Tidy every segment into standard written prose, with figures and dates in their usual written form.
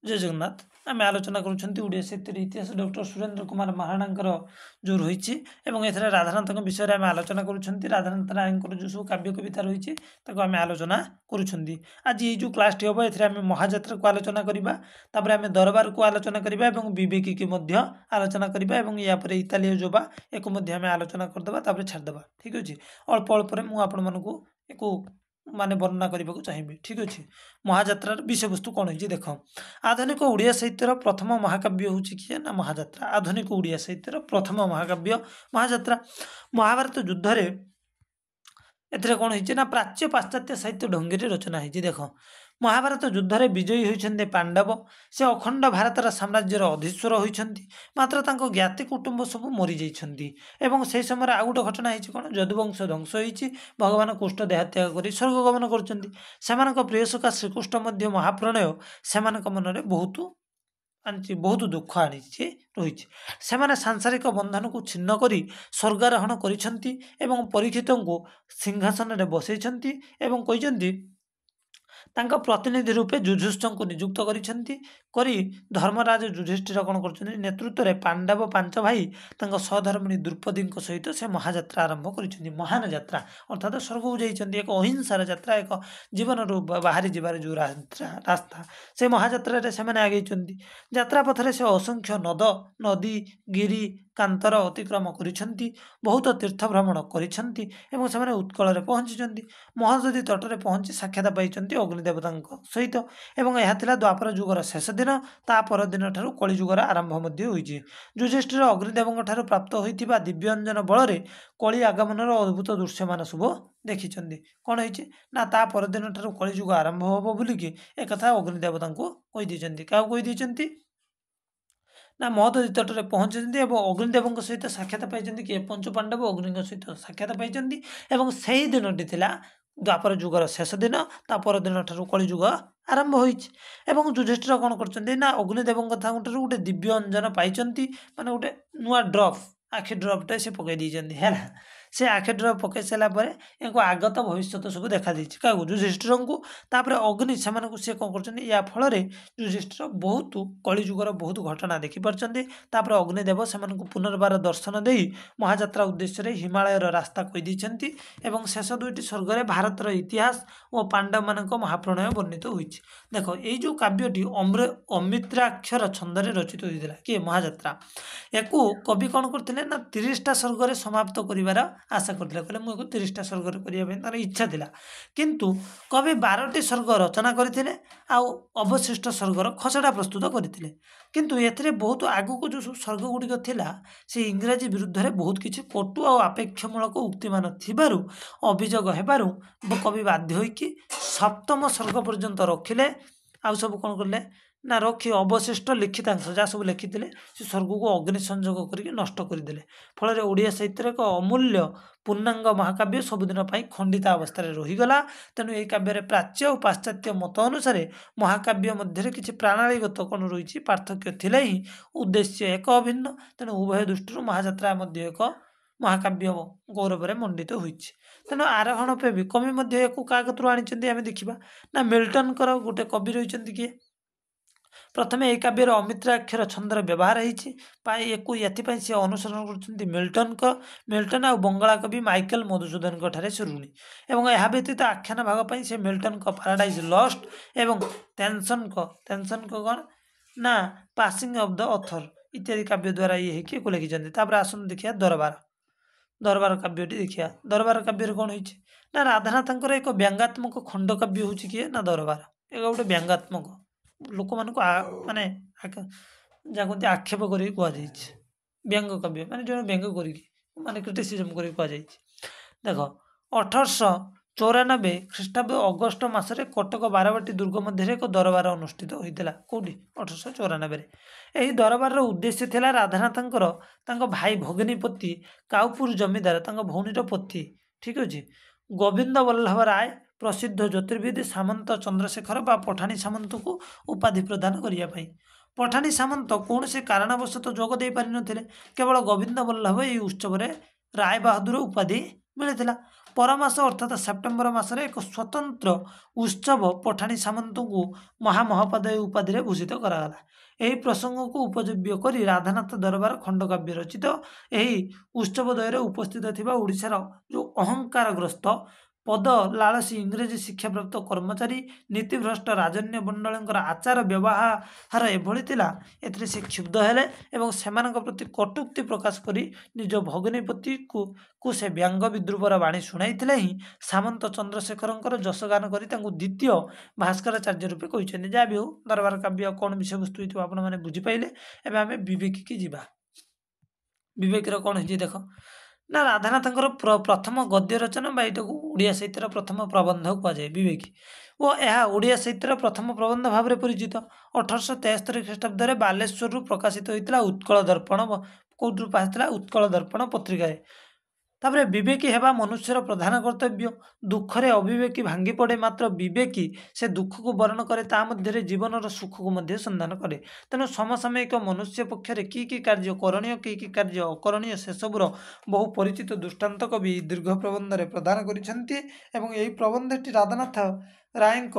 जय जगन्नाथ आम आलोचना करुँच साहित्य इतिहास डॉक्टर सुरेंद्र कुमार महाराणा जो रही एवं राधानाथ विषय में आम आलोचना करुँच राधानाथ राय जो सब काव्य कविता रही आम आलोचना करुँच आज ये जो क्लास टी हम ए महाजात्रा को आलोचना करवा आम दरबार को आलोचना करवा विवेकी की आलोचना करवा यापर इतालीय जोबा एक आम आलोचना करदे छाड़दे ठीक अच्छे अल्प अल्प मुझे एक माने वर्णना करने को चाहिए ठीक अच्छे महाजात्रार विषय वस्तु कौन हो देख आधुनिक ओडिया साहित्यर प्रथम महाकाव्य हूँ किए ना महाजात्रा आधुनिक ओडिया साहित्यर प्रथम महाकाव्य महाजात्रा महाभारत युद्ध एथिरे कौन होइछि ना प्राच्य पाश्चात्य साहित्य ढंगी रचना होइछि देख महाभारत युद्ध में विजयी होइछन्ते पांडव से अखंड भारतर साम्राज्यर अधीश्वर होइछन्ति मात्र तांको ज्ञाति कुटुंब सब मरी जाइछन्ति एवं से समय आउ गोटे घटना होइछि कोन यदुवंश ध्वंस होइछि भगवान कृष्ण देहात्याग करी स्वर्ग गमन करछन्ति सेमानक प्रिय सखा श्रीकृष्ण मध्य महाप्रणय सेमानक मनरे बहुत दुख आनी रही से सांसारिक बंधन को छिन्न करी स्वर्गारोहण करिछन्ति एवं परीक्षित को सिंहासन में बसैछन्ति एवं कहिछन्ति तांका प्रतिनिधि रूपे युधिष्ठिर को नियुक्त करी धर्मराज युधिष्ठिर कौन कर नेतृत्व में पांडव पांच भाई सहधर्मिणी द्रौपदी सहित से महाजात्रा आरंभ कर महान यात्रा अर्थात स्वर्ग को जाइछन्ति एक अहिंसार यात्रा एक जीवन बाहरी जीवार जो रास्ता से महाजात्रा से आगे यात्रा पथरे से असंख्य नद नदी गिरी कांतर अतिक्रम करिछन्ति बहुत तीर्थ भ्रमण करिछन्ति एवं से उत्कल पहुँची महानदी तटरे पहुँची साक्षात पाइछन्ति अग्निदेवता सहित एवं यह द्वापर जुगर शेष दिन ता पर दिन ठारू कली जुगर आरंभ होइछि युधिष्ठिर अग्निदेव प्राप्त होइथिबा दिव्यंजन बल कली आगमनर अद्भुत दृश्यमान शुभ देखिछन्ति कौन होइछि ना ता पर दिन ठारू कली जुग आरंभ होबो बोलिकी एक कथा अग्निदेवता को कहि दैछन्ति का कहि दैछन्ति ना महदधी तटरे पहुँचती अग्निदेव सहित साक्षात पाई किए पंच पांडव अग्नि सहित साक्षात पाई से दिनटी द्वापर जुगर शेष दिन तापर दिन ठारू कली जुग आरंभ होइछि युधिष्ठिर कौन कर अग्निदेव गोटे दिव्य अंजन पाई माने गोटे नुआ ड्रप आखि ड्रपटे से पकई देइछन्ति है से आखि ड्रप पकई सारापर या आगत भविष्य सब देखा क्या युधिष्ठिर को अग्नि से कौन कर या फल युधिष्ठिर बहुत कलिजुगर बहुत घटना देखिपार्टी अग्निदेव से पुनर्बार दर्शन दे महाजात्रा उद्देश्य हिमालय रास्ता कहीदेती शेष दुईटी स्वर्ग में भारतर इतिहास और पांडव मान महाप्रणय वर्णित होइछि देख ये जो काव्यटी अमित्राक्षर छंदे रचित होता किए महाजात्रा या कवि कौन करते ना 30टा स्वर्ग में समाप्त कर आशा करते कहले मुझे 30टा स्वर्ग करने तार इच्छा थिला किंतु कवि 12टी स्वर्ग रचना करते अवशिष्ट स्वर्गर खसड़ा प्रस्तुत करते किंतु एथिरे बहुत आगु को जो स्वर्ग गुड़िक थिला से इंग्राजी विरुद्ध में बहुत किसी कटु और आपेक्षमूलक उक्तिमान थिबारु अभियोग हेबारु कवि बाध्य होइकि सप्तम स्वर्ग पर्यंत रखिले आउ सब कौन कले ना रखी अवशिष्ट लिखितांश जहाँ सब लिखिते से स्वर्ग को अग्नि संयोग करके नष्ट करदे फल ओडिया साहित्य एक अमूल्य पूर्णांग महाकाव्य सबुदिन खंडित अवस्था रहीगला तेणु यही काव्य प्राच्य और पाश्चात्य मत अनुसार महाकाव्य मध्य किसी प्रणालीगत कौन रही पार्थक्य थिले ही उद्देश्य एक अभिन्न तेणु उभय दृष्टि महाजात्रा मध्य एक महाकाव्य गौरव मंडित होइछि तेणु आरोहण पे भी कवि क्या आनी आम देखा ना मिल्टन गोटे कवि रही किए प्रथमे यह काव्यर अमित्राक्षर छंदर व्यवहार होती सी अनुसरण कर मिल्टन आ बंगाला कवि माइकल मधुसूदन से ऋणी और यह व्यतीत आख्यान भाग से मिल्टन पैराडाइज लस्ट एवं टेंशन कौन ना पासिंग ऑफ द ऑथर इत्यादि काव्य द्वारा ये लिखिं आसन देखिए दरबार काव्यटी देखिए दरबार काव्य कौन हो राधानाथ एक व्यंगात्मक खंड काव्य हूँ किए ना दरबार एक गोटे व्यंगात्मक लोक मान माने जहाँ आक्षेप कर व्यंग काव्य माने जो व्यंग कर क्रिटिसिजम कर देख 1894 ख्रीष्टाब्द अगस्ट मसरे कटक बारवाटी दुर्ग मध्य एक दरबार अनुष्ठित होता कौटी 1894 यही दरबार उद्देश्य थिला राधानाथ भाई भगिनीपति काउपुर जमीदार भौणीर पति ठीक अच्छे गोविंद वल्लभ राय प्रसिद्ध ज्योतिर्विद सामंत चंद्रशेखर बा पठानी सामंत को उपाधि प्रदान करने पठानी सामंत कौन से कारणवशत जोग दे पारि नथिले केवल गोविंद वल्लभ यही उत्सव राय बहादुर उपाधि मिलता परमास अर्थात सेप्टेम्बर मासरे एक स्वतंत्र उत्सव पठाणी सामंत को महामहोपाध्याय उपाधि भूषित करागला। यही प्रसंग को उपजीव्य कर राधानाथ दरबार खंडकाव्य रचित यही उत्सव द्वय उपस्थित थिबा ओडिशार जो अहंकारग्रस्त पद लालसी इंग्रेजी शिक्षाप्राप्त कर्मचारी नीतिभ्रष्ट राजन्य मंडल आचार व्यवहार एभली थिला एथिरे से क्षुब्ध हेले एवं सेमानक प्रति कटुक्ति प्रकाश करी निज भगिनीपति को से व्यंग विद्रूपर बाणी शुणाई ही सामंत चंद्रशेखर जशगान करी द्वितीय भास्कराचार्य रूपे कहते जहाँ भी हो दरबार काव्य कौन विषय वस्तु आपण मैंने बुझीपारे एवं आम विवेक की जीवा विवेकर कौन हो देख ना राधानाथ प्रथम गद्य रचना ओडिया साहित्यर प्रथम प्रबंध कहुए विवेकी और यह ओडिया साहित्यर प्रथम प्रबंध भाव में परिचित 1873 ख्रीष्टाब्द बालेश्वर प्रकाशित होता उत्कल दर्पण कौटू बाहर उत्कल दर्पण पत्रिका तापर विवेकी हेबा मनुष्यर प्रधान कर्तव्य दुखरे अविवेकी भांगी पड़े मात्र विवेकी से दुख को वर्ण करे ता मध्य जीवन सुख को मध्य संधान करे तेणु समसामयिक मनुष्य पक्षरे की कार्य करणीय की कार्य अकरणीय से सबुर बहु परिचित दृष्टांत कवि दीर्घ प्रबंध रे प्रदान करिसेंती एवं यही प्रबंधटी राधानाथ राय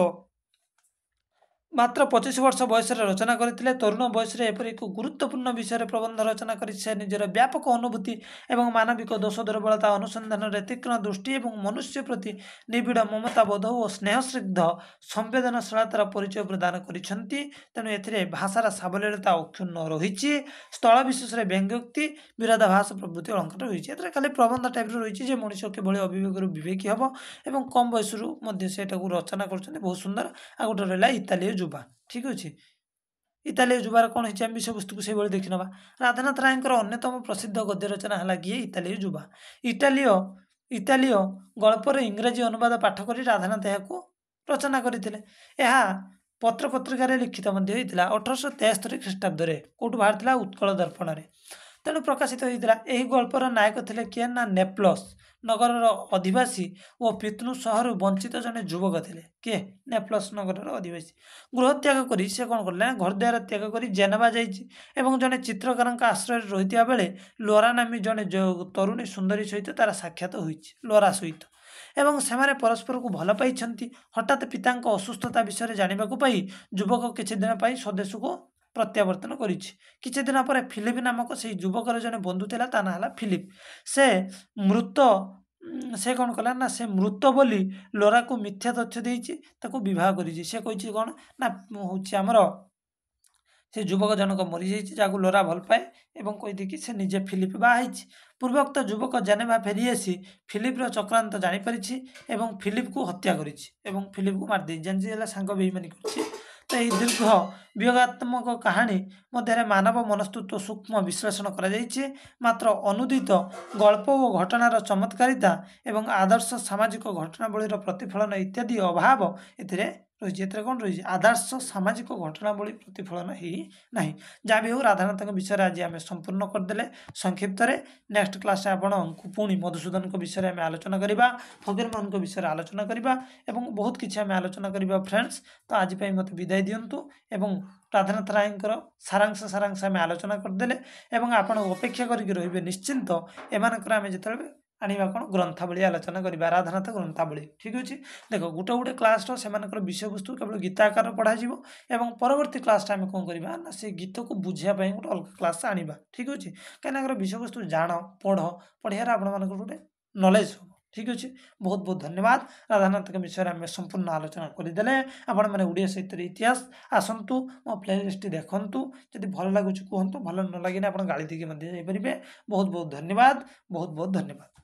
मात्र 25 वर्ष बयस रचना करते तरुण बयस एपरि एक गुरुत्वपूर्ण विषय प्रबंध रचना कर निजर व्यापक अनुभूति एवं मानविक दोष दुर्बलता अनुसंधान तीक्ष्ण दृष्टि और मनुष्य प्रति निबिड़ ममता बोध और स्नेहस्निग्ध संवेदनशीलतार परिचय प्रदान करेणु ए भाषार सावलीलता अक्षुण्ण रही स्थल विशेष व्यंग्योक्ति विरोधाभास प्रभृति अलंकार रही खाली प्रबंध टाइप रही मनुष्य किभली अविवेक विवेकी हम और कम बयस रचना कर बहुत सुंदर आ गोटे रहा इतालीय जुबा ठीक अच्छे इतालीय जुबार कौन है विषय वस्तु को से देखी ना राधानाथ राय अन्यतम प्रसिद्ध गद्य रचना है किए इतालीय जुबा इतालीय गल्पर इंग्राजी अनुवाद पाठ कर राधानाथ यहाँ रचना करते पत्र पत्रिकार लिखित 1873 ख्रीष्टाब्द कौटू बाहर उत्कल दर्पण में तेणु प्रकाशित होता यही गल्पर नायक थे किए ना नेप्लस नगर अधिवासी और पितृ सहर वंचित जड़े युवक थे किए नेप्लस नगर अधिवासी गृह त्याग कर से कौन कर घर द्वार त्याग कर जेनेवा जाइए जड़े चित्रकार आश्रय रही बेले लोरा नामी जड़े तरुणी सुंदरी सहित तार साक्षात हो लोरा सहित एवं से परस्पर को भल पाई हठात पिता असुस्थता विषय जानवा पाई युवक किसी दिन स्वदेश को प्रत्यावर्तन किछि दिन पर फिलिप नामक से युवकर जने बंधु थिला ता ना फिलिप से मृत से कौन कला ना से मृत बोली लोरा को मिथ्या तथ्य देइछि ताको विवाह करिछि से कहिछि कौन ना होछि हमर से युवक जनक मरी जाइछि जाको लोरा भल पाए एवं कहि कि से निजे फिलिप बाहाइछि पूर्वोक्त युवक जेनेवा फेरी आसी फिलिप्र चक्रांत जानीपारी एवं फिलिप को हत्या करिछि एवं फिलिप को मार जानी सांग बेईमानी कर तो यह दीर्घ वियोगात्मक कहानी मध्य मानव मनस्तत्व सूक्ष्म विश्लेषण कर मात्र अनुदित गल्प और घटनार चमत्कारिता एवं आदर्श सामाजिक घटनावली प्रतिफलन इत्यादि अभाव रही कौन रही आदर्श सामाजिक घटनावली प्रतिफलन ही ना जहाँ भी हो राधानाथ विषय आज आम संपूर्ण करदे संक्षिप्त नेक्स्ट क्लास आपण पुणी मधुसूदन विषय में आलोचना करवा फकीर मोहन विषय आलोचना करवा बहुत किसी आम आलोचना करवा फ्रेंड्स तो आज मत विदाय दिंतु एवं राधानाथ राय सारांश आम आलोचना करदे आपण अपेक्षा करके निश्चिंत एमानकर आम जो आनिबा कौन ग्रंथावली आलोचना करवा राधानाथ ग्रंथावली ठीक अच्छे देख गोटे गोटे क्लास विषय वस्तु केवल गीताकार पढ़ा एवं परवर्ती क्लास आम कौन करवा ना से गीत को बुझापी गोटे अलग क्लास आनिबा ठीक अच्छे कहीं विषय वस्तु जान पढ़ियार आपण गोटे नॉलेज हो ठीक अच्छे बहुत बहुत धन्यवाद राधानाथ विषय में संपूर्ण आलोचना करदे आपण मैंने ओडिया साहित्य इतिहास आसतु मो प्लेलिस्ट देखु जब भल लगुच कहतु भल न लगे आप गाड़ी देके बहुत बहुत धन्यवाद बहुत बहुत धन्यवाद।